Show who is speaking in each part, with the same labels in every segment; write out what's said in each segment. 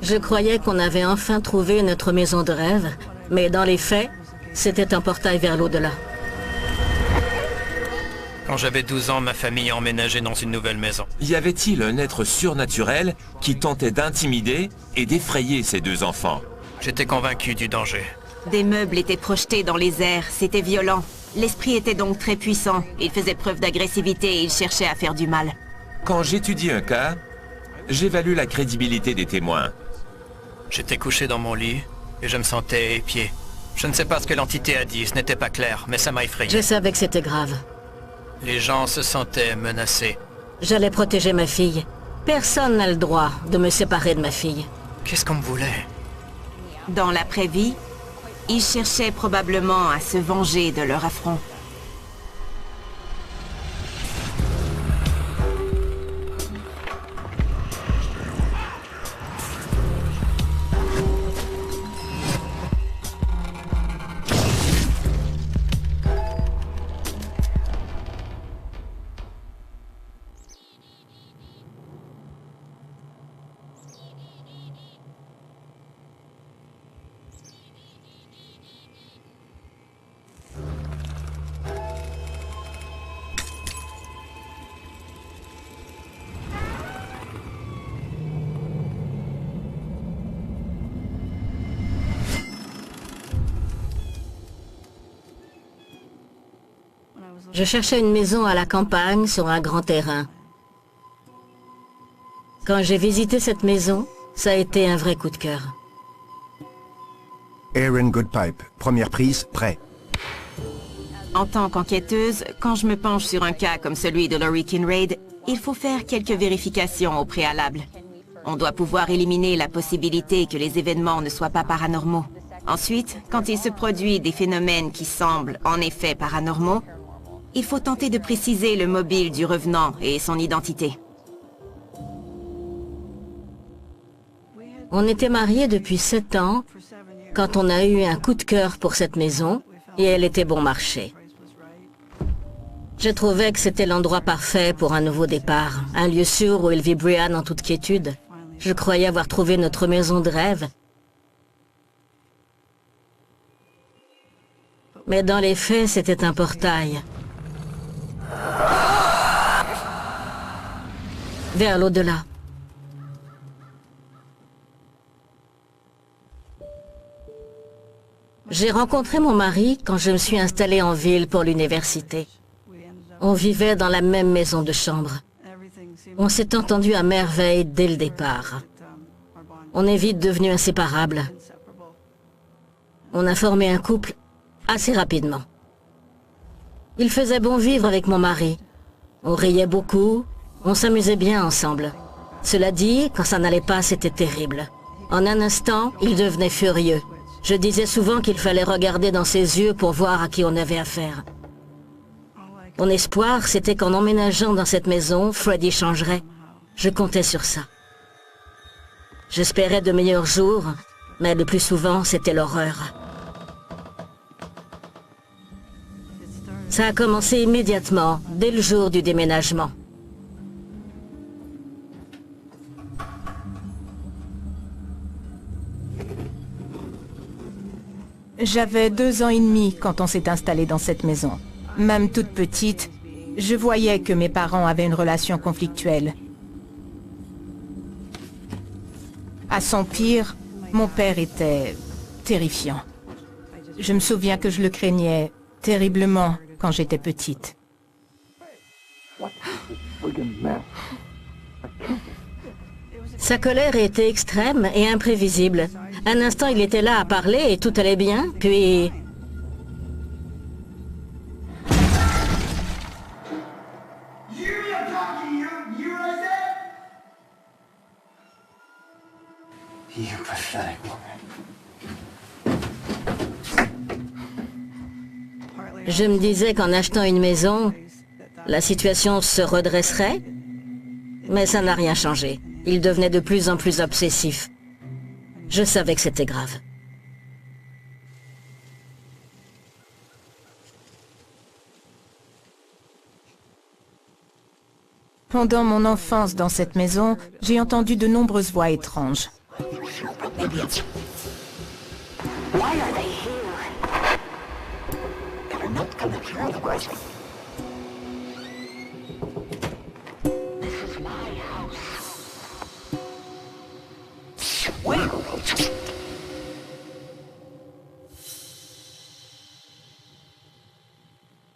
Speaker 1: Je croyais qu'on avait enfin trouvé notre maison de rêve, mais dans les faits, c'était un portail vers l'au-delà.
Speaker 2: Quand j'avais 12 ans, ma famille a emménagé dans une nouvelle maison.
Speaker 3: Y avait-il un être surnaturel qui tentait d'intimider et d'effrayer ces deux enfants?
Speaker 2: J'étais convaincu du danger.
Speaker 4: Des meubles étaient projetés dans les airs, c'était violent. L'esprit était donc très puissant. Il faisait preuve d'agressivité et il cherchait à faire du mal.
Speaker 3: Quand j'étudie un cas, j'évalue la crédibilité des témoins.
Speaker 2: J'étais couché dans mon lit et je me sentais épié. Je ne sais pas ce que l'entité a dit, ce n'était pas clair, mais ça m'a effrayé.
Speaker 1: Je savais que c'était grave.
Speaker 2: Les gens se sentaient menacés.
Speaker 1: J'allais protéger ma fille. Personne n'a le droit de me séparer de ma fille.
Speaker 2: Qu'est-ce qu'on me voulait?
Speaker 4: Dans l'après-vie, ils cherchaient probablement à se venger de leur affront.
Speaker 1: Je cherchais une maison à la campagne sur un grand terrain. Quand j'ai visité cette maison, ça a été un vrai coup de cœur.
Speaker 5: Aaron Goodpipe, première prise, prêt.
Speaker 4: En tant qu'enquêteuse, quand je me penche sur un cas comme celui de Laurie Kinraid, il faut faire quelques vérifications au préalable. On doit pouvoir éliminer la possibilité que les événements ne soient pas paranormaux. Ensuite, quand il se produit des phénomènes qui semblent en effet paranormaux, il faut tenter de préciser le mobile du revenant et son identité.
Speaker 1: On était mariés depuis 7 ans quand on a eu un coup de cœur pour cette maison et elle était bon marché. Je trouvais que c'était l'endroit parfait pour un nouveau départ, un lieu sûr où il vit Brian en toute quiétude. Je croyais avoir trouvé notre maison de rêve. Mais dans les faits, c'était un portail. Vers l'au-delà. J'ai rencontré mon mari quand je me suis installée en ville pour l'université. On vivait dans la même maison de chambre. On s'est entendu à merveille dès le départ. On est vite devenus inséparables. On a formé un couple assez rapidement. Il faisait bon vivre avec mon mari. On riait beaucoup, on s'amusait bien ensemble. Cela dit, quand ça n'allait pas, c'était terrible. En un instant, il devenait furieux. Je disais souvent qu'il fallait regarder dans ses yeux pour voir à qui on avait affaire. Mon espoir, c'était qu'en emménageant dans cette maison, Freddy changerait. Je comptais sur ça. J'espérais de meilleurs jours, mais le plus souvent, c'était l'horreur. Ça a commencé immédiatement, dès le jour du déménagement.
Speaker 6: J'avais 2 ans et demi quand on s'est installé dans cette maison. Même toute petite, je voyais que mes parents avaient une relation conflictuelle. À son pire, mon père était terrifiant. Je me souviens que je le craignais terriblement quand j'étais petite.
Speaker 1: Sa colère était extrême et imprévisible. Un instant, il était là à parler et tout allait bien, puis... Je me disais qu'en achetant une maison, la situation se redresserait, mais ça n'a rien changé. Il devenait de plus en plus obsessif. Je savais que c'était grave.
Speaker 6: Pendant mon enfance dans cette maison, j'ai entendu de nombreuses voix étranges.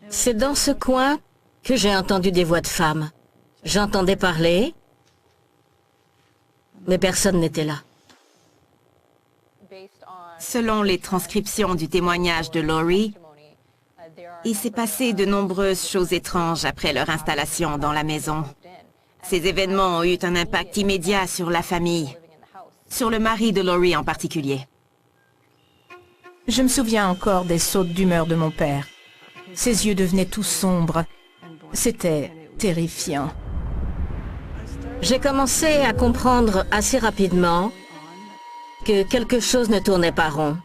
Speaker 1: C'est dans ce coin que j'ai entendu des voix de femmes. J'entendais parler, mais personne n'était là.
Speaker 4: Selon les transcriptions du témoignage de Laurie, il s'est passé de nombreuses choses étranges après leur installation dans la maison. Ces événements ont eu un impact immédiat sur la famille, sur le mari de Laurie en particulier.
Speaker 6: Je me souviens encore des sautes d'humeur de mon père. Ses yeux devenaient tout sombres. C'était terrifiant.
Speaker 1: J'ai commencé à comprendre assez rapidement que quelque chose ne tournait pas rond.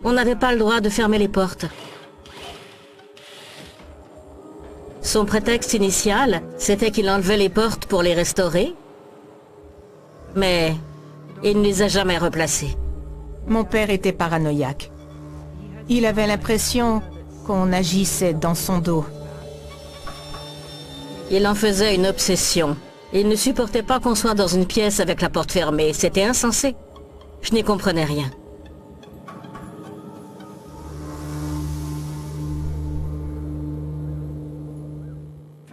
Speaker 1: On n'avait pas le droit de fermer les portes. Son prétexte initial, c'était qu'il enlevait les portes pour les restaurer, mais il ne les a jamais replacées.
Speaker 6: Mon père était paranoïaque. Il avait l'impression qu'on agissait dans son dos.
Speaker 1: Il en faisait une obsession. Il ne supportait pas qu'on soit dans une pièce avec la porte fermée. C'était insensé. Je n'y comprenais rien.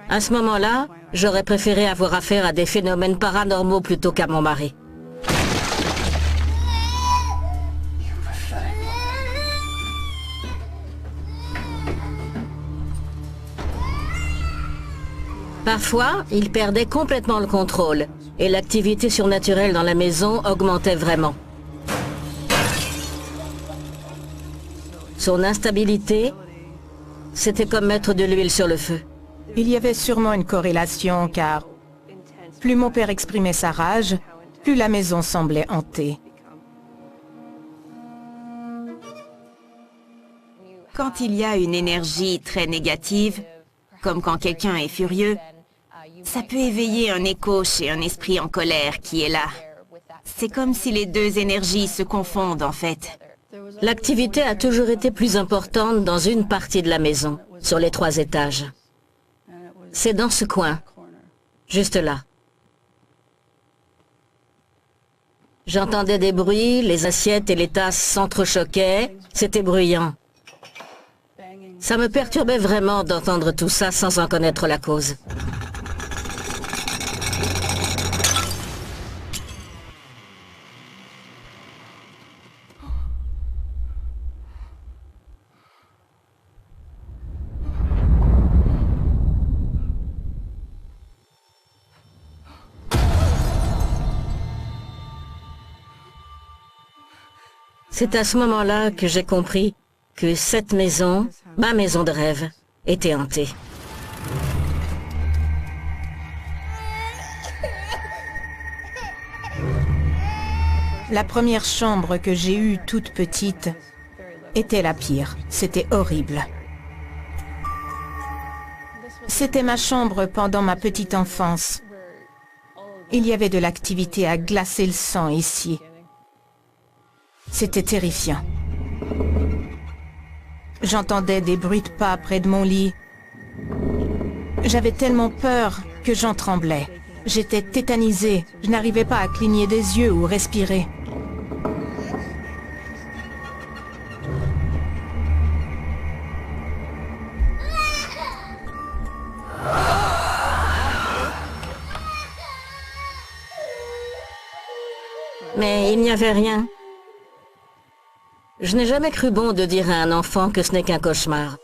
Speaker 1: À ce moment-là, j'aurais préféré avoir affaire à des phénomènes paranormaux plutôt qu'à mon mari. Parfois, il perdait complètement le contrôle, et l'activité surnaturelle dans la maison augmentait vraiment. Son instabilité, c'était comme mettre de l'huile sur le feu.
Speaker 6: Il y avait sûrement une corrélation, car plus mon père exprimait sa rage, plus la maison semblait hantée.
Speaker 4: Quand il y a une énergie très négative, comme quand quelqu'un est furieux, ça peut éveiller un écho chez un esprit en colère qui est là. C'est comme si les deux énergies se confondent en fait.
Speaker 1: L'activité a toujours été plus importante dans une partie de la maison, sur les 3 étages. C'est dans ce coin, juste là. J'entendais des bruits, les assiettes et les tasses s'entrechoquaient, c'était bruyant. Ça me perturbait vraiment d'entendre tout ça sans en connaître la cause. C'est à ce moment-là que j'ai compris que cette maison, ma maison de rêve, était hantée.
Speaker 6: La première chambre que j'ai eue toute petite était la pire. C'était horrible. C'était ma chambre pendant ma petite enfance. Il y avait de l'activité à glacer le sang ici. C'était terrifiant. J'entendais des bruits de pas près de mon lit. J'avais tellement peur que j'en tremblais. J'étais tétanisée. Je n'arrivais pas à cligner des yeux ou respirer.
Speaker 1: Mais il n'y avait rien. Je n'ai jamais cru bon de dire à un enfant que ce n'est qu'un cauchemar.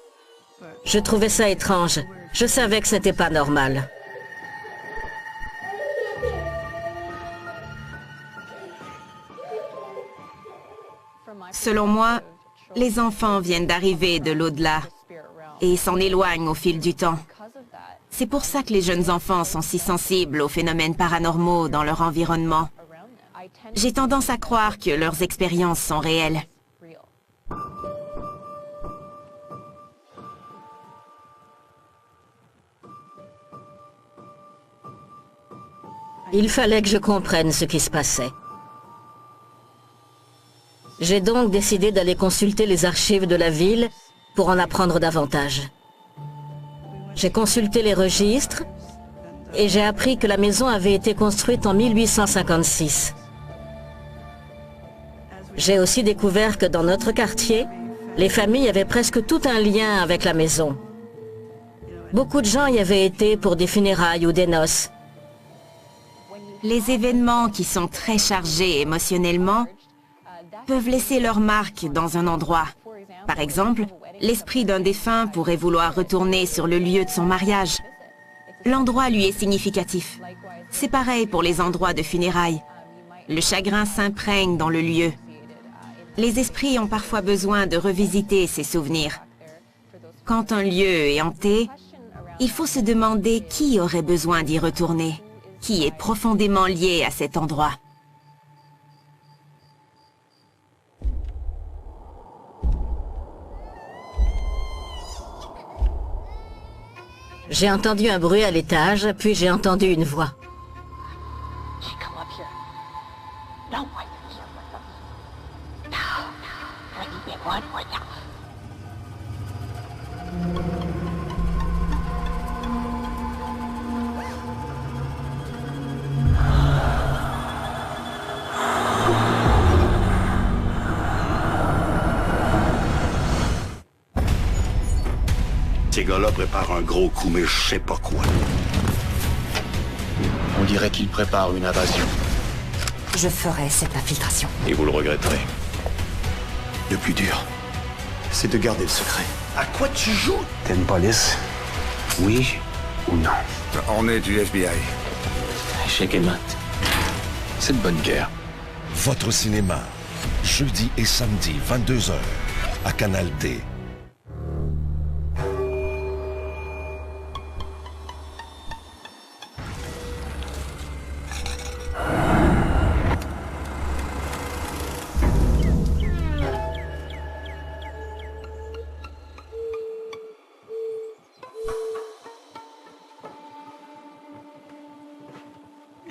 Speaker 1: Je trouvais ça étrange. Je savais que c'était pas normal.
Speaker 4: Selon moi, les enfants viennent d'arriver de l'au-delà et s'en éloignent au fil du temps. C'est pour ça que les jeunes enfants sont si sensibles aux phénomènes paranormaux dans leur environnement. J'ai tendance à croire que leurs expériences sont réelles.
Speaker 1: Il fallait que je comprenne ce qui se passait. J'ai donc décidé d'aller consulter les archives de la ville pour en apprendre davantage. J'ai consulté les registres et j'ai appris que la maison avait été construite en 1856. J'ai aussi découvert que dans notre quartier, les familles avaient presque tout un lien avec la maison. Beaucoup de gens y avaient été pour des funérailles ou des noces.
Speaker 4: Les événements qui sont très chargés émotionnellement peuvent laisser leur marque dans un endroit. Par exemple, l'esprit d'un défunt pourrait vouloir retourner sur le lieu de son mariage. L'endroit lui est significatif. C'est pareil pour les endroits de funérailles. Le chagrin s'imprègne dans le lieu. Les esprits ont parfois besoin de revisiter ces souvenirs. Quand un lieu est hanté, il faut se demander qui aurait besoin d'y retourner, qui est profondément lié à cet endroit.
Speaker 1: J'ai entendu un bruit à l'étage, puis j'ai entendu une voix.
Speaker 7: Ces gars-là préparent un gros coup, mais je sais pas quoi.
Speaker 8: On dirait qu'ils préparent une invasion.
Speaker 9: Je ferai cette infiltration.
Speaker 8: Et vous le regretterez.
Speaker 7: Le plus dur, c'est de garder le secret. À quoi tu joues? T'es une police? Oui ou non?
Speaker 5: On est du FBI.
Speaker 8: Échec et mat. C'est de bonne guerre.
Speaker 10: Votre cinéma, jeudi et samedi, 22h, à Canal D.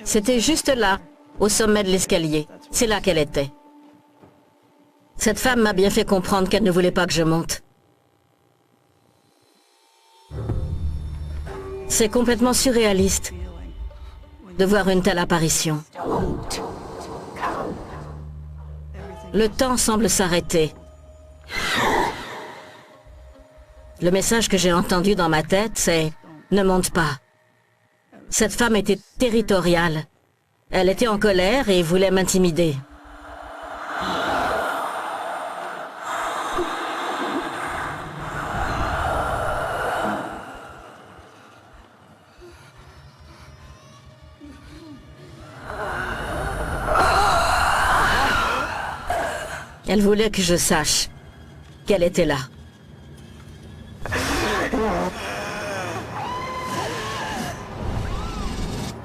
Speaker 1: C'était juste là, au sommet de l'escalier. C'est là qu'elle était. Cette femme m'a bien fait comprendre qu'elle ne voulait pas que je monte. C'est complètement surréaliste de voir une telle apparition. Le temps semble s'arrêter. Le message que j'ai entendu dans ma tête, c'est « Ne monte pas ». Cette femme était territoriale. Elle était en colère et voulait m'intimider. Elle voulait que je sache qu'elle était là.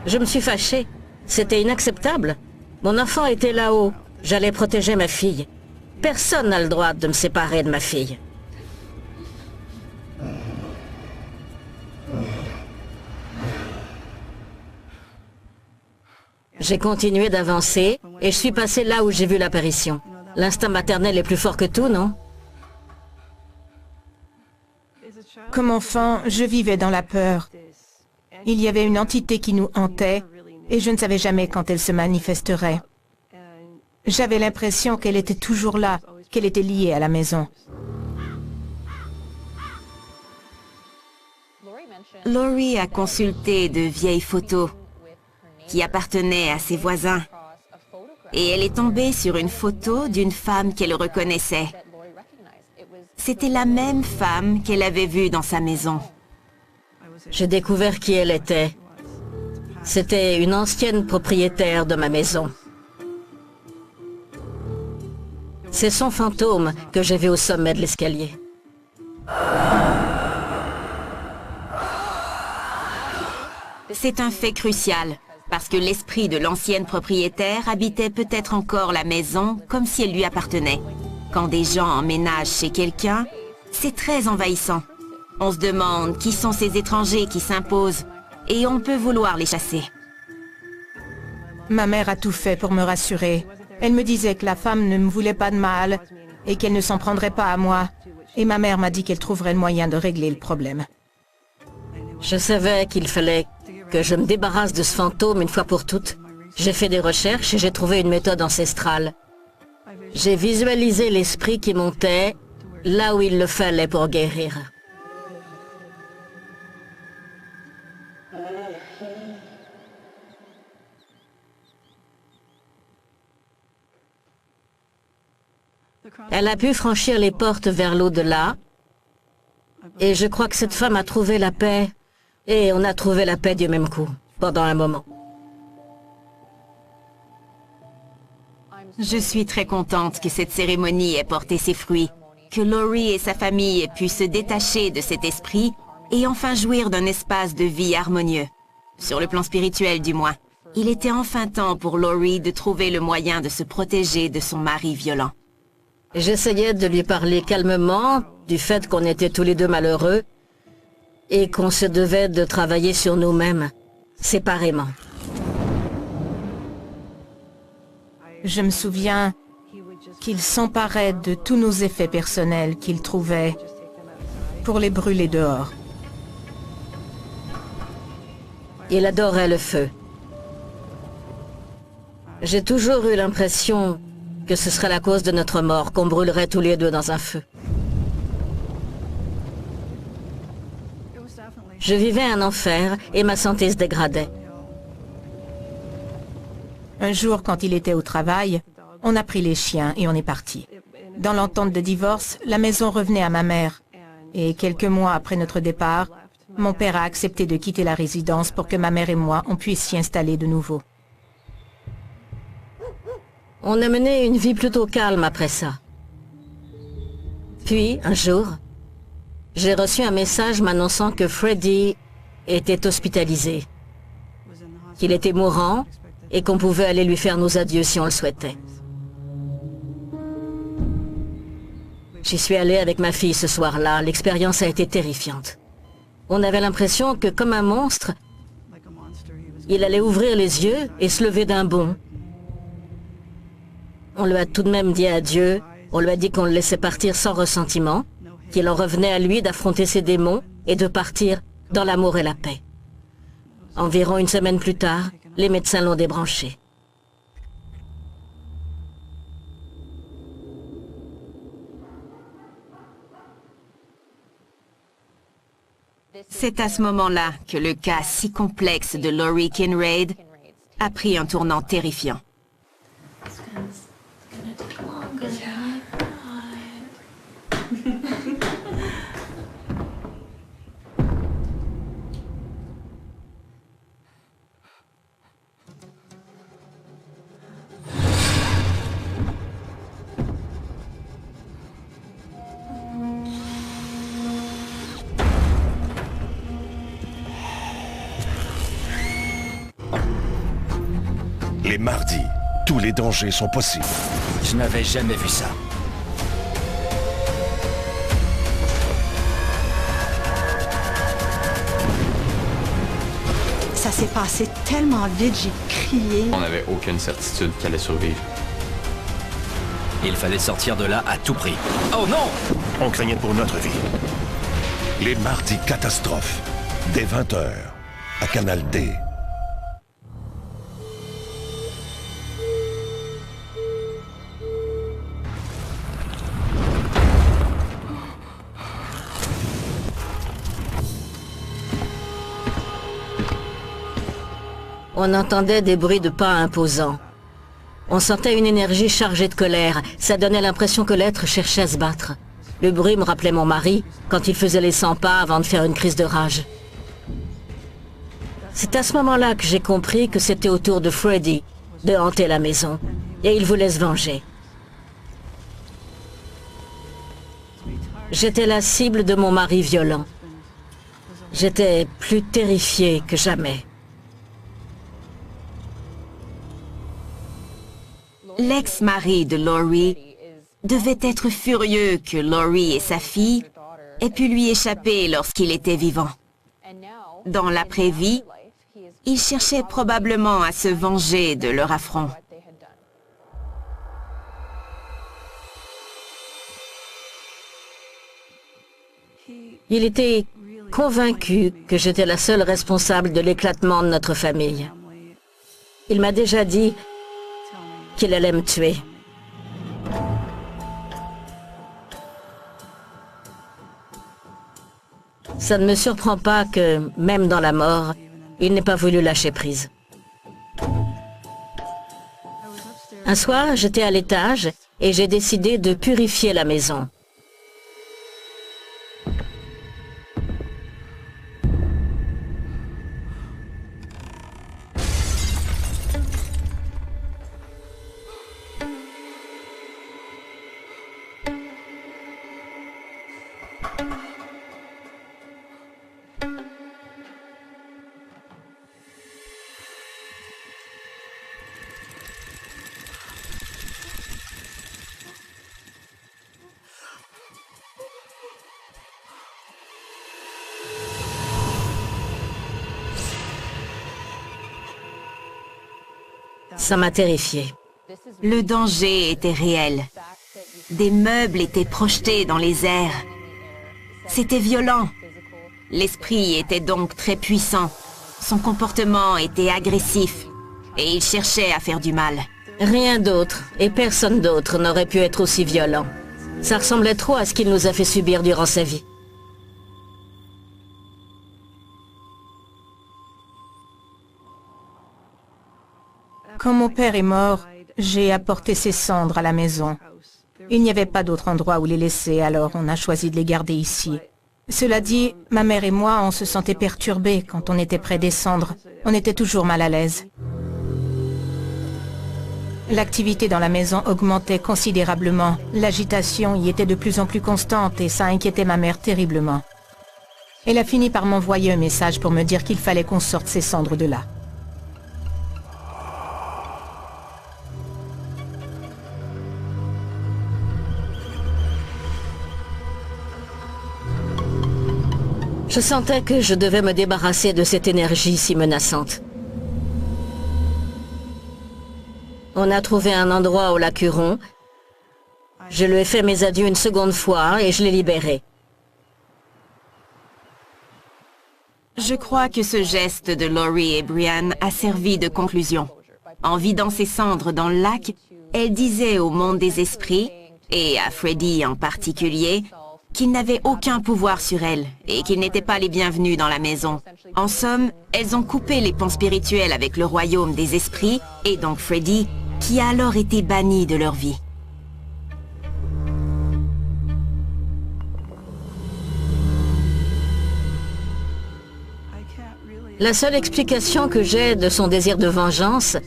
Speaker 1: Je me suis fâchée. C'était inacceptable. Mon enfant était là-haut. J'allais protéger ma fille. Personne n'a le droit de me séparer de ma fille. J'ai continué d'avancer et je suis passé là où j'ai vu l'apparition. L'instinct maternel est plus fort que tout, non?
Speaker 6: Comme enfant, je vivais dans la peur. Il y avait une entité qui nous hantait et je ne savais jamais quand elle se manifesterait. J'avais l'impression qu'elle était toujours là, qu'elle était liée à la maison.
Speaker 4: Laurie a consulté de vieilles photos qui appartenaient à ses voisins. Et elle est tombée sur une photo d'une femme qu'elle reconnaissait. C'était la même femme qu'elle avait vue dans sa maison.
Speaker 1: J'ai découvert qui elle était. C'était une ancienne propriétaire de ma maison. C'est son fantôme que j'ai vu au sommet de l'escalier.
Speaker 4: C'est un fait crucial, parce que l'esprit de l'ancienne propriétaire habitait peut-être encore la maison comme si elle lui appartenait. Quand des gens emménagent chez quelqu'un, c'est très envahissant. On se demande qui sont ces étrangers qui s'imposent, et on peut vouloir les chasser.
Speaker 6: Ma mère a tout fait pour me rassurer. Elle me disait que la femme ne me voulait pas de mal et qu'elle ne s'en prendrait pas à moi. Et ma mère m'a dit qu'elle trouverait le moyen de régler le problème.
Speaker 1: Je savais qu'il fallait que je me débarrasse de ce fantôme une fois pour toutes. J'ai fait des recherches et j'ai trouvé une méthode ancestrale. J'ai visualisé l'esprit qui montait là où il le fallait pour guérir. Elle a pu franchir les portes vers l'au-delà, et je crois que cette femme a trouvé la paix, et on a trouvé la paix du même coup, pendant un moment.
Speaker 4: Je suis très contente que cette cérémonie ait porté ses fruits, que Laurie et sa famille aient pu se détacher de cet esprit et enfin jouir d'un espace de vie harmonieux. Sur le plan spirituel du moins, il était enfin temps pour Laurie de trouver le moyen de se protéger de son mari violent.
Speaker 1: J'essayais de lui parler calmement du fait qu'on était tous les deux malheureux et qu'on se devait de travailler sur nous-mêmes, séparément.
Speaker 6: Je me souviens qu'il s'emparait de tous nos effets personnels qu'il trouvait pour les brûler dehors.
Speaker 1: Il adorait le feu. J'ai toujours eu l'impression que ce serait la cause de notre mort, qu'on brûlerait tous les deux dans un feu. Je vivais un enfer et ma santé se dégradait.
Speaker 6: Un jour, quand il était au travail, on a pris les chiens et on est parti. Dans l'entente de divorce, la maison revenait à ma mère. Et quelques mois après notre départ, mon père a accepté de quitter la résidence pour que ma mère et moi, on puisse s'y installer de nouveau.
Speaker 1: On a mené une vie plutôt calme après ça. Puis, un jour, j'ai reçu un message m'annonçant que Freddy était hospitalisé, qu'il était mourant et qu'on pouvait aller lui faire nos adieux si on le souhaitait. J'y suis allée avec ma fille ce soir-là. L'expérience a été terrifiante. On avait l'impression que, comme un monstre, il allait ouvrir les yeux et se lever d'un bond. On lui a tout de même dit adieu, on lui a dit qu'on le laissait partir sans ressentiment, qu'il en revenait à lui d'affronter ses démons et de partir dans l'amour et la paix. Environ une semaine plus tard, les médecins l'ont débranché.
Speaker 4: C'est à ce moment-là que le cas si complexe de Laurie Kinraid a pris un tournant terrifiant.
Speaker 10: Les mardis, tous les dangers sont possibles.
Speaker 8: Je n'avais jamais vu ça.
Speaker 11: Ça s'est passé tellement vite, j'ai crié.
Speaker 12: On n'avait aucune certitude qu'elle allait survivre.
Speaker 8: Il fallait sortir de là à tout prix. Oh non!
Speaker 10: On craignait pour notre vie. Les mardis catastrophes, dès 20h, à Canal D.
Speaker 1: On entendait des bruits de pas imposants. On sentait une énergie chargée de colère. Ça donnait l'impression que l'être cherchait à se battre. Le bruit me rappelait mon mari, quand il faisait les 100 pas avant de faire une crise de rage. C'est à ce moment-là que j'ai compris que c'était au tour de Freddy de hanter la maison. Et il voulait se venger. J'étais la cible de mon mari violent. J'étais plus terrifiée que jamais.
Speaker 4: L'ex-mari de Laurie devait être furieux que Laurie et sa fille aient pu lui échapper lorsqu'il était vivant. Dans l'après-vie, il cherchait probablement à se venger de leur affront.
Speaker 1: Il était convaincu que j'étais la seule responsable de l'éclatement de notre famille. Il m'a déjà dit qu'il allait me tuer. Ça ne me surprend pas que, même dans la mort, il n'ait pas voulu lâcher prise. Un soir, j'étais à l'étage et j'ai décidé de purifier la maison. Ça m'a terrifiée.
Speaker 4: Le danger était réel. Des meubles étaient projetés dans les airs. C'était violent. L'esprit était donc très puissant. Son comportement était agressif. Et il cherchait à faire du mal.
Speaker 1: Rien d'autre, et personne d'autre n'aurait pu être aussi violent. Ça ressemblait trop à ce qu'il nous a fait subir durant sa vie.
Speaker 6: Quand mon père est mort, j'ai apporté ses cendres à la maison. Il n'y avait pas d'autre endroit où les laisser, alors on a choisi de les garder ici. Cela dit, ma mère et moi, on se sentait perturbés quand on était près des cendres. On était toujours mal à l'aise. L'activité dans la maison augmentait considérablement. L'agitation y était de plus en plus constante et ça inquiétait ma mère terriblement. Elle a fini par m'envoyer un message pour me dire qu'il fallait qu'on sorte ces cendres de là.
Speaker 1: Je sentais que je devais me débarrasser de cette énergie si menaçante. On a trouvé un endroit au lac Huron. Je lui ai fait mes adieux une seconde fois et je l'ai libéré.
Speaker 4: Je crois que ce geste de Laurie et Brian a servi de conclusion. En vidant ses cendres dans le lac, elle disait au monde des esprits, et à Freddy en particulier, qu'ils n'avaient aucun pouvoir sur elle et qu'ils n'étaient pas les bienvenus dans la maison. En somme, elles ont coupé les ponts spirituels avec le royaume des esprits et donc Freddy, qui a alors été banni de leur vie.
Speaker 1: La seule explication que j'ai de son désir de vengeance,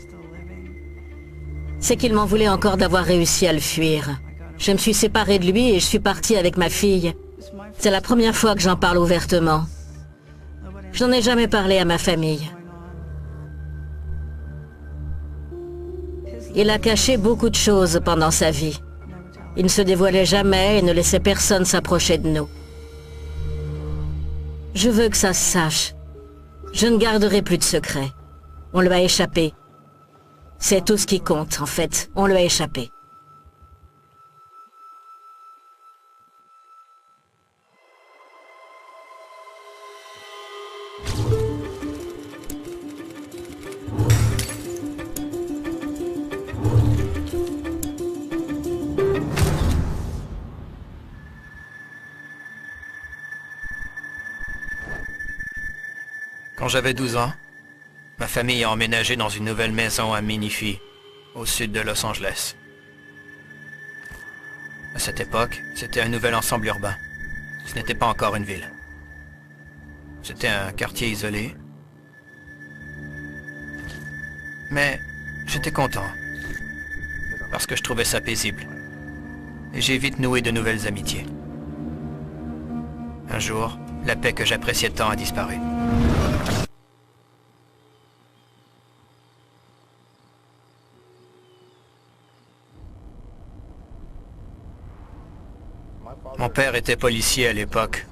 Speaker 1: c'est qu'il m'en voulait encore d'avoir réussi à le fuir. Je me suis séparée de lui et je suis partie avec ma fille. C'est la première fois que j'en parle ouvertement. Je n'en ai jamais parlé à ma famille. Il a caché beaucoup de choses pendant sa vie. Il ne se dévoilait jamais et ne laissait personne s'approcher de nous. Je veux que ça se sache. Je ne garderai plus de secrets. On lui a échappé. C'est tout ce qui compte, en fait. On lui a échappé.
Speaker 2: Quand j'avais 12 ans, ma famille a emménagé dans une nouvelle maison à Menifee, au sud de Los Angeles. À cette époque, c'était un nouvel ensemble urbain. Ce n'était pas encore une ville. C'était un quartier isolé. Mais j'étais content, parce que je trouvais ça paisible. Et j'ai vite noué de nouvelles amitiés. Un jour, la paix que j'appréciais tant a disparu. Mon père était policier à l'époque.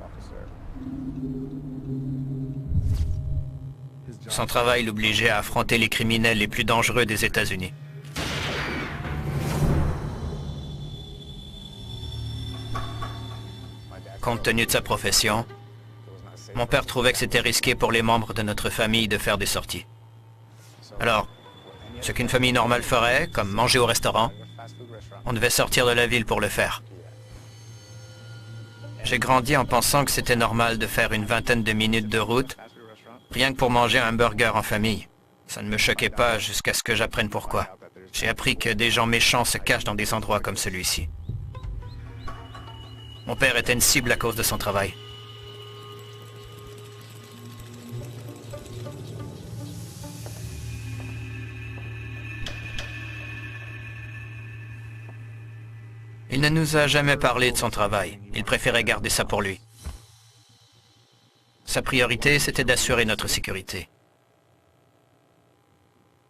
Speaker 2: Son travail l'obligeait à affronter les criminels les plus dangereux des États-Unis. Compte tenu de sa profession, Mon père trouvait que c'était risqué pour les membres de notre famille de faire des sorties. Alors, ce qu'une famille normale ferait, comme manger au restaurant, on devait sortir de la ville pour le faire. J'ai grandi en pensant que c'était normal de faire une vingtaine de minutes de route, rien que pour manger un burger en famille. Ça ne me choquait pas jusqu'à ce que j'apprenne pourquoi. J'ai appris que des gens méchants se cachent dans des endroits comme celui-ci. Mon père était une cible à cause de son travail. Il ne nous a jamais parlé de son travail. Il préférait garder ça pour lui. Sa priorité, c'était d'assurer notre sécurité.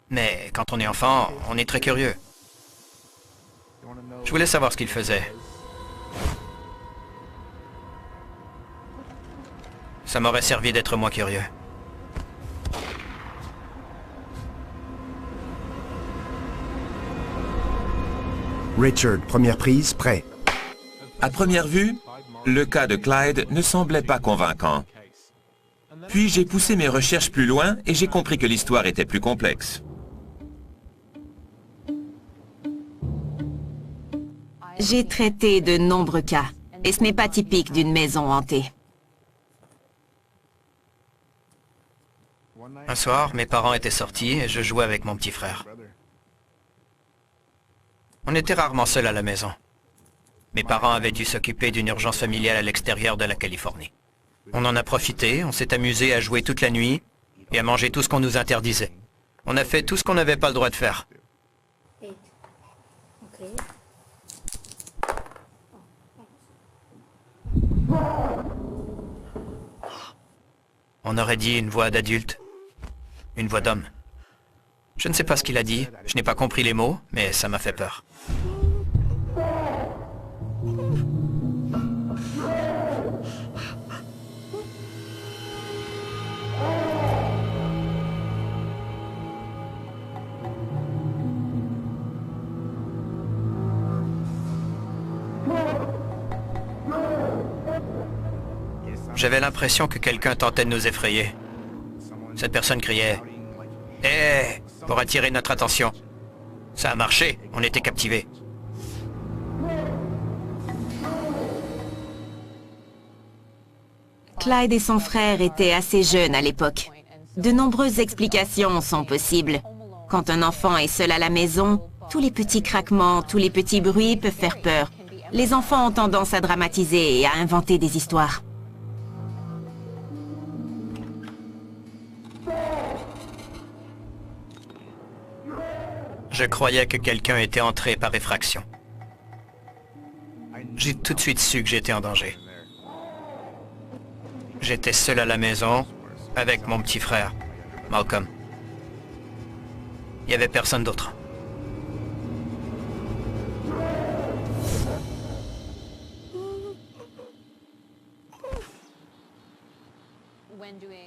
Speaker 2: Mais quand on est enfant, on est très curieux. Je voulais savoir ce qu'il faisait. Ça m'aurait servi d'être moins curieux.
Speaker 5: Richard, première prise, prêt.
Speaker 3: À première vue, le cas de Clyde ne semblait pas convaincant. Puis j'ai poussé mes recherches plus loin et j'ai compris que l'histoire était plus complexe.
Speaker 4: J'ai traité de nombreux cas, et ce n'est pas typique d'une maison hantée.
Speaker 2: Un soir, mes parents étaient sortis et je jouais avec mon petit frère. On était rarement seuls à la maison. Mes parents avaient dû s'occuper d'une urgence familiale à l'extérieur de la Californie. On en a profité, on s'est amusé à jouer toute la nuit et à manger tout ce qu'on nous interdisait. On a fait tout ce qu'on n'avait pas le droit de faire. On aurait dit une voix d'adulte, une voix d'homme. Je ne sais pas ce qu'il a dit, je n'ai pas compris les mots, mais ça m'a fait peur. J'avais l'impression que quelqu'un tentait de nous effrayer. Cette personne criait « Hé !» pour attirer notre attention. Ça a marché, on était captivés.
Speaker 4: Clyde et son frère étaient assez jeunes à l'époque. De nombreuses explications sont possibles. Quand un enfant est seul à la maison, tous les petits craquements, tous les petits bruits peuvent faire peur. Les enfants ont tendance à dramatiser et à inventer des histoires.
Speaker 2: Je croyais que quelqu'un était entré par effraction. J'ai tout de suite su que j'étais en danger. J'étais seul à la maison, avec mon petit frère, Malcolm. Il n'y avait personne d'autre.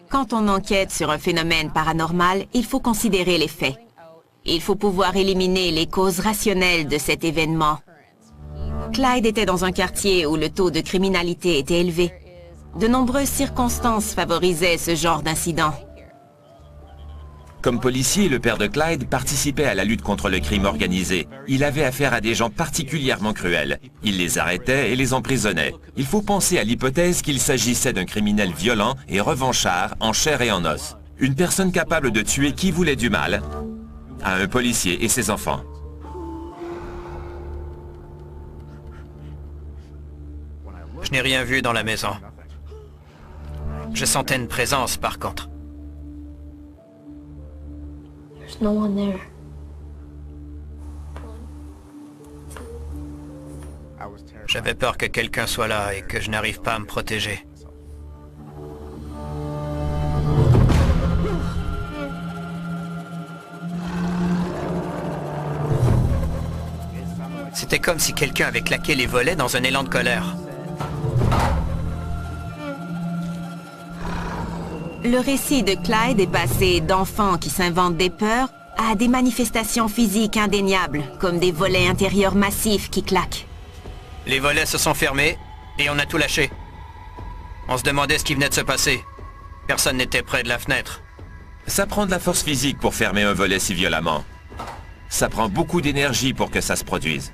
Speaker 4: Quand on enquête sur un phénomène paranormal, il faut considérer les faits. Il faut pouvoir éliminer les causes rationnelles de cet événement. Clyde était dans un quartier où le taux de criminalité était élevé. De nombreuses circonstances favorisaient ce genre d'incident.
Speaker 3: Comme policier, le père de Clyde participait à la lutte contre le crime organisé. Il avait affaire à des gens particulièrement cruels. Il les arrêtait et les emprisonnait. Il faut penser à l'hypothèse qu'il s'agissait d'un criminel violent et revanchard en chair et en os. Une personne capable de tuer qui voulait du mal à un policier et ses enfants.
Speaker 2: Je n'ai rien vu dans la maison. Je sentais une présence, par contre.
Speaker 13: There's no one there.
Speaker 2: J'avais peur que quelqu'un soit là et que je n'arrive pas à me protéger. C'était comme si quelqu'un avait claqué les volets dans un élan de colère.
Speaker 4: Le récit de Clyde est passé d'enfants qui s'inventent des peurs à des manifestations physiques indéniables, comme des volets intérieurs massifs qui claquent.
Speaker 2: Les volets se sont fermés et on a tout lâché. On se demandait ce qui venait de se passer. Personne n'était près de la fenêtre.
Speaker 3: Ça prend de la force physique pour fermer un volet si violemment. Ça prend beaucoup d'énergie pour que ça se produise.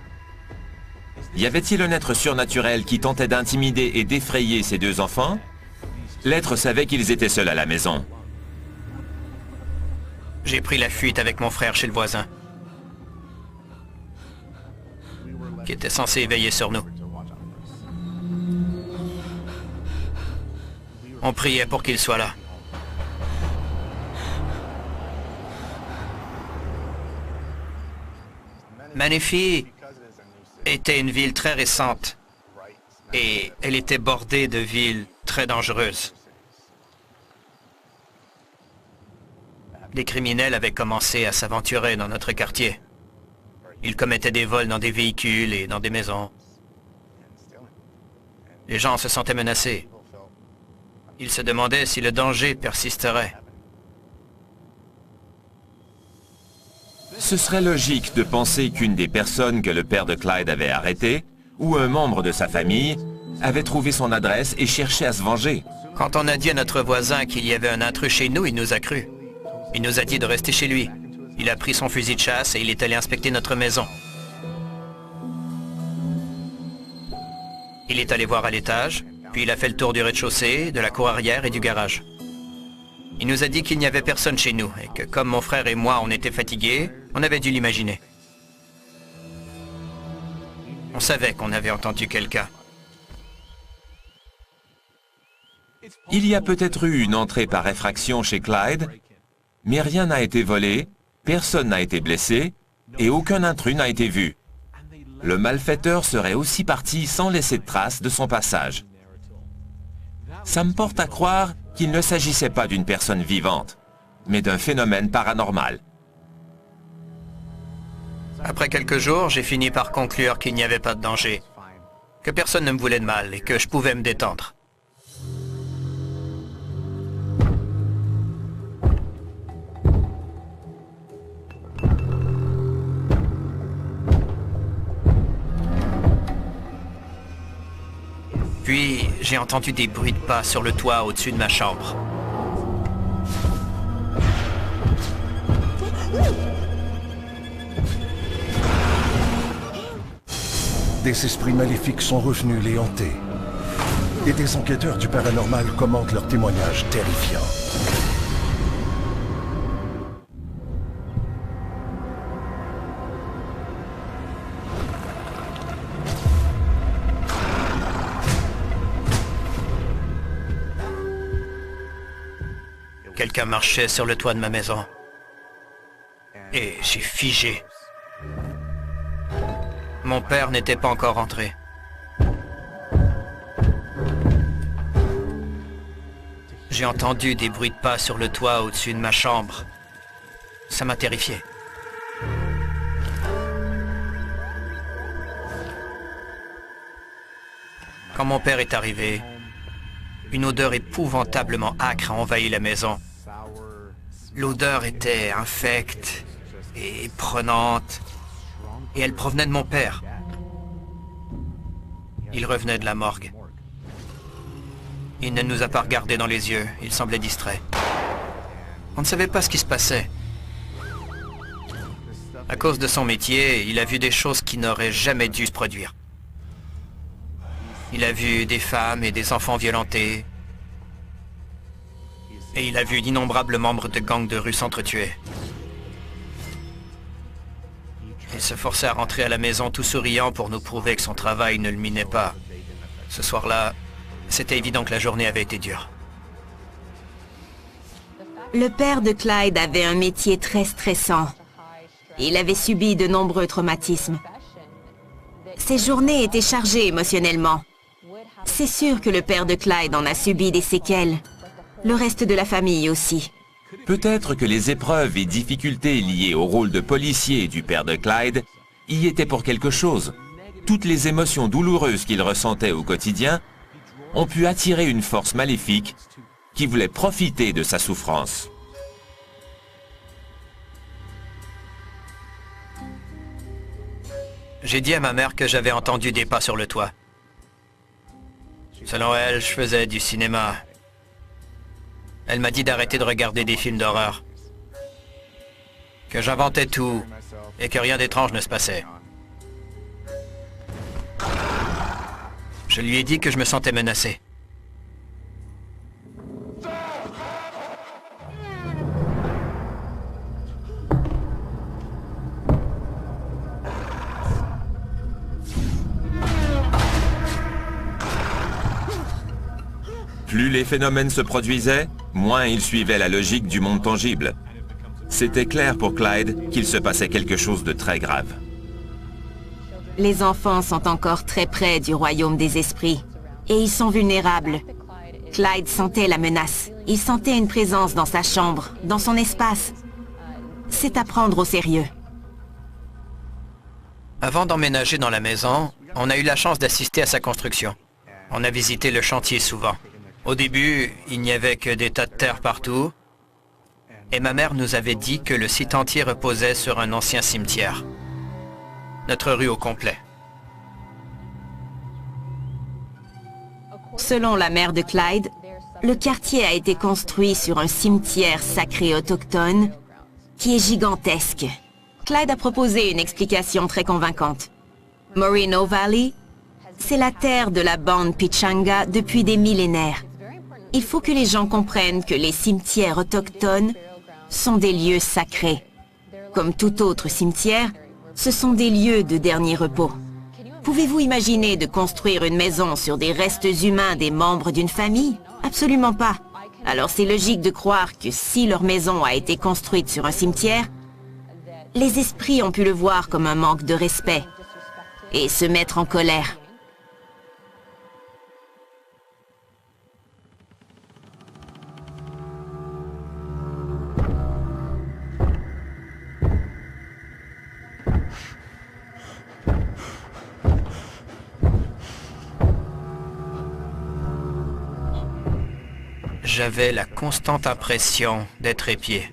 Speaker 3: Y avait-il un être surnaturel qui tentait d'intimider et d'effrayer ces deux enfants? L'être savait qu'ils étaient seuls à la maison.
Speaker 2: J'ai pris la fuite avec mon frère chez le voisin, qui était censé veiller sur nous. On priait pour qu'il soit là. Menifee était une ville très récente et elle était bordée de villes très dangereuses. Des criminels avaient commencé à s'aventurer dans notre quartier. Ils commettaient des vols dans des véhicules et dans des maisons. Les gens se sentaient menacés. Ils se demandaient si le danger persisterait.
Speaker 3: Ce serait logique de penser qu'une des personnes que le père de Clyde avait arrêtées, ou un membre de sa famille, avait trouvé son adresse et cherchait à se venger.
Speaker 2: Quand on a dit à notre voisin qu'il y avait un intrus chez nous, il nous a cru. Il nous a dit de rester chez lui. Il a pris son fusil de chasse et il est allé inspecter notre maison. Il est allé voir à l'étage, puis il a fait le tour du rez-de-chaussée, de la cour arrière et du garage. Il nous a dit qu'il n'y avait personne chez nous et que comme mon frère et moi on était fatigués, on avait dû l'imaginer. On savait qu'on avait entendu quelqu'un.
Speaker 3: Il y a peut-être eu une entrée par effraction chez Clyde, mais rien n'a été volé, personne n'a été blessé et aucun intrus n'a été vu. Le malfaiteur serait aussi parti sans laisser de traces de son passage. Ça me porte à croire qu'il ne s'agissait pas d'une personne vivante, mais d'un phénomène paranormal.
Speaker 2: Après quelques jours, j'ai fini par conclure qu'il n'y avait pas de danger, que personne ne me voulait de mal et que je pouvais me détendre. Puis, j'ai entendu des bruits de pas sur le toit au-dessus de ma chambre.
Speaker 10: Des esprits maléfiques sont revenus les hanter. Et des enquêteurs du paranormal commentent leurs témoignages terrifiants.
Speaker 2: Quelqu'un marchait sur le toit de ma maison. Et j'ai figé. Mon père n'était pas encore rentré. J'ai entendu des bruits de pas sur le toit au-dessus de ma chambre. Ça m'a terrifié. Quand mon père est arrivé, une odeur épouvantablement âcre a envahi la maison. L'odeur était infecte et prenante, et elle provenait de mon père. Il revenait de la morgue. Il ne nous a pas regardés dans les yeux, il semblait distrait. On ne savait pas ce qui se passait. À cause de son métier, il a vu des choses qui n'auraient jamais dû se produire. Il a vu des femmes et des enfants violentés. Et il a vu d'innombrables membres de gangs de rue s'entretuer. Il se forçait à rentrer à la maison tout souriant pour nous prouver que son travail ne le minait pas. Ce soir-là, c'était évident que la journée avait été dure.
Speaker 4: Le père de Clyde avait un métier très stressant. Il avait subi de nombreux traumatismes. Ses journées étaient chargées émotionnellement. C'est sûr que le père de Clyde en a subi des séquelles. Le reste de la famille aussi.
Speaker 3: Peut-être que les épreuves et difficultés liées au rôle de policier du père de Clyde y étaient pour quelque chose. Toutes les émotions douloureuses qu'il ressentait au quotidien ont pu attirer une force maléfique qui voulait profiter de sa souffrance.
Speaker 2: J'ai dit à ma mère que j'avais entendu des pas sur le toit. Selon elle, je faisais du cinéma. Elle m'a dit d'arrêter de regarder des films d'horreur. Que j'inventais tout et que rien d'étrange ne se passait. Je lui ai dit que je me sentais menacé.
Speaker 3: Plus les phénomènes se produisaient, moins ils suivaient la logique du monde tangible. C'était clair pour Clyde qu'il se passait quelque chose de très grave.
Speaker 4: Les enfants sont encore très près du royaume des esprits. Et ils sont vulnérables. Clyde sentait la menace. Il sentait une présence dans sa chambre, dans son espace. C'est à prendre au sérieux.
Speaker 2: Avant d'emménager dans la maison, on a eu la chance d'assister à sa construction. On a visité le chantier souvent. Au début, il n'y avait que des tas de terre partout. Et ma mère nous avait dit que le site entier reposait sur un ancien cimetière. Notre rue au complet.
Speaker 4: Selon la mère de Clyde, le quartier a été construit sur un cimetière sacré autochtone qui est gigantesque. Clyde a proposé une explication très convaincante. Moreno Valley, c'est la terre de la bande Pichanga depuis des millénaires. Il faut que les gens comprennent que les cimetières autochtones sont des lieux sacrés. Comme tout autre cimetière, ce sont des lieux de dernier repos. Pouvez-vous imaginer de construire une maison sur des restes humains des membres d'une famille? Absolument pas. Alors c'est logique de croire que si leur maison a été construite sur un cimetière, les esprits ont pu le voir comme un manque de respect et se mettre en colère.
Speaker 2: J'avais la constante impression d'être épié.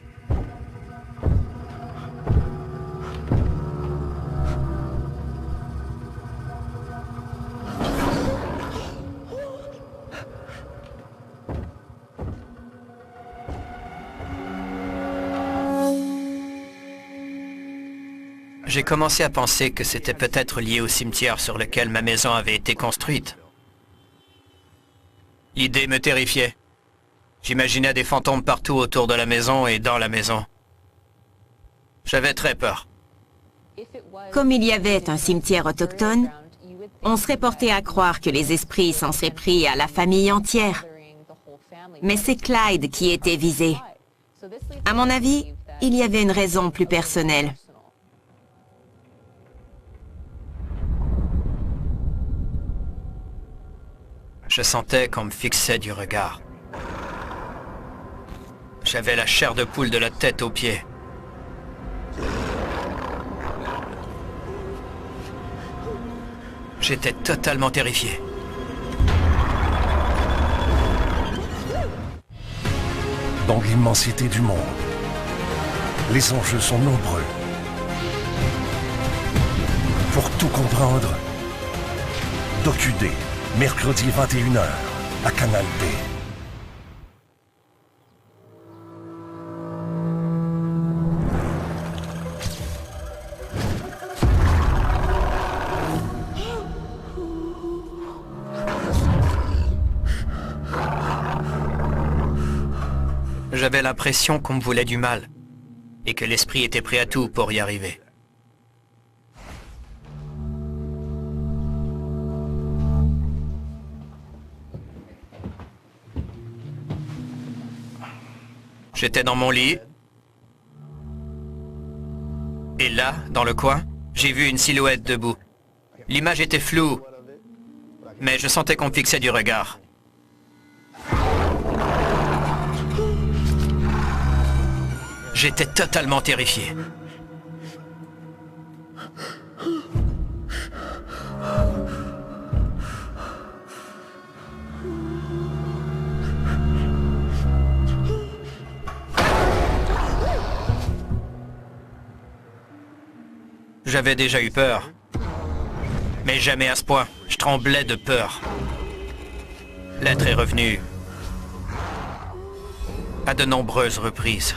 Speaker 2: J'ai commencé à penser que c'était peut-être lié au cimetière sur lequel ma maison avait été construite. L'idée me terrifiait. J'imaginais des fantômes partout autour de la maison et dans la maison. J'avais très peur.
Speaker 4: Comme il y avait un cimetière autochtone, on serait porté à croire que les esprits s'en seraient pris à la famille entière. Mais c'est Clyde qui était visé. À mon avis, il y avait une raison plus personnelle.
Speaker 2: Je sentais qu'on me fixait du regard. J'avais la chair de poule de la tête aux pieds. J'étais totalement terrifié.
Speaker 10: Dans l'immensité du monde, les enjeux sont nombreux. Pour tout comprendre, DocuD, mercredi 21h, à Canal D.
Speaker 2: J'avais l'impression qu'on me voulait du mal, et que l'esprit était prêt à tout pour y arriver. J'étais dans mon lit, et là, dans le coin, j'ai vu une silhouette debout. L'image était floue, mais je sentais qu'on me fixait du regard. J'étais totalement terrifié. J'avais déjà eu peur. Mais jamais à ce point. Je tremblais de peur. L'être est revenu à de nombreuses reprises.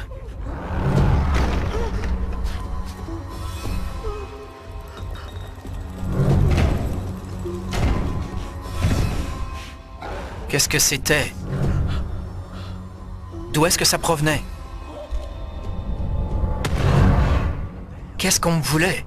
Speaker 2: Qu'est-ce que c'était? D'où est-ce que ça provenait? Qu'est-ce qu'on me voulait?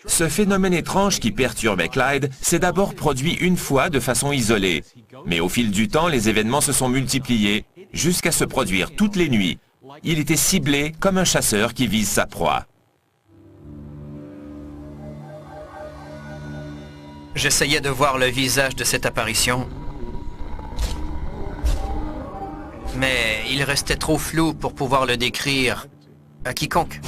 Speaker 3: Ce phénomène étrange qui perturbait Clyde s'est d'abord produit une fois de façon isolée. Mais au fil du temps, les événements se sont multipliés jusqu'à se produire toutes les nuits. Il était ciblé comme un chasseur qui vise sa proie.
Speaker 2: J'essayais de voir le visage de cette apparition, mais il restait trop flou pour pouvoir le décrire à quiconque.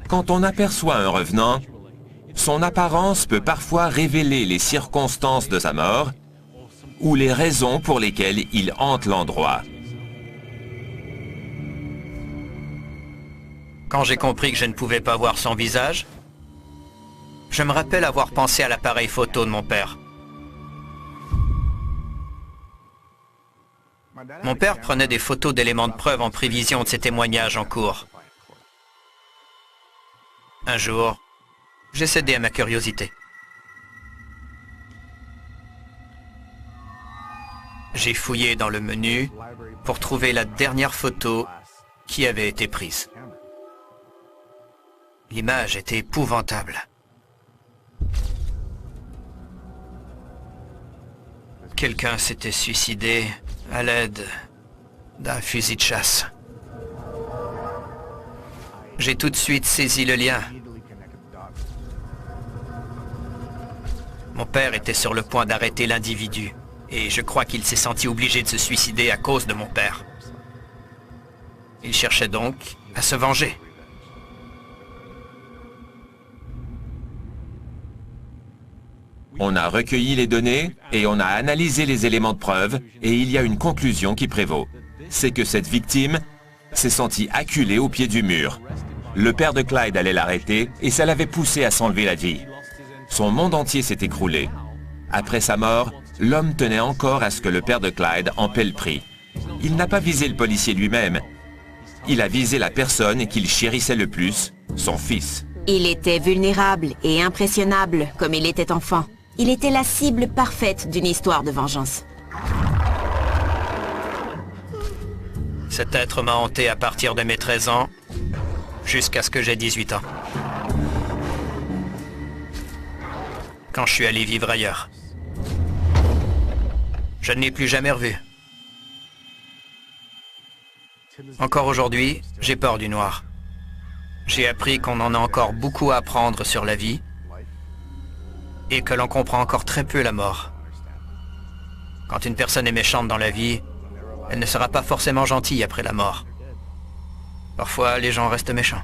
Speaker 3: Quand on aperçoit un revenant, son apparence peut parfois révéler les circonstances de sa mort ou les raisons pour lesquelles il hante l'endroit.
Speaker 2: Quand j'ai compris que je ne pouvais pas voir son visage, je me rappelle avoir pensé à l'appareil photo de mon père. Mon père prenait des photos d'éléments de preuve en prévision de ses témoignages en cours. Un jour, j'ai cédé à ma curiosité. J'ai fouillé dans le menu pour trouver la dernière photo qui avait été prise. L'image était épouvantable. Quelqu'un s'était suicidé à l'aide d'un fusil de chasse. J'ai tout de suite saisi le lien. Mon père était sur le point d'arrêter l'individu, et je crois qu'il s'est senti obligé de se suicider à cause de mon père. Il cherchait donc à se venger.
Speaker 3: On a recueilli les données et on a analysé les éléments de preuve et il y a une conclusion qui prévaut. C'est que cette victime s'est sentie acculée au pied du mur. Le père de Clyde allait l'arrêter et ça l'avait poussé à s'enlever la vie. Son monde entier s'est écroulé. Après sa mort, l'homme tenait encore à ce que le père de Clyde en paie le prix. Il n'a pas visé le policier lui-même. Il a visé la personne qu'il chérissait le plus, son fils.
Speaker 4: Il était vulnérable et impressionnable comme il était enfant. Il était la cible parfaite d'une histoire de vengeance.
Speaker 2: Cet être m'a hanté à partir de mes 13 ans, jusqu'à ce que j'ai 18 ans. Quand je suis allé vivre ailleurs. Je ne l'ai plus jamais revu. Encore aujourd'hui, j'ai peur du noir. J'ai appris qu'on en a encore beaucoup à apprendre sur la vie et que l'on comprend encore très peu la mort. Quand une personne est méchante dans la vie, elle ne sera pas forcément gentille après la mort. Parfois, les gens restent méchants.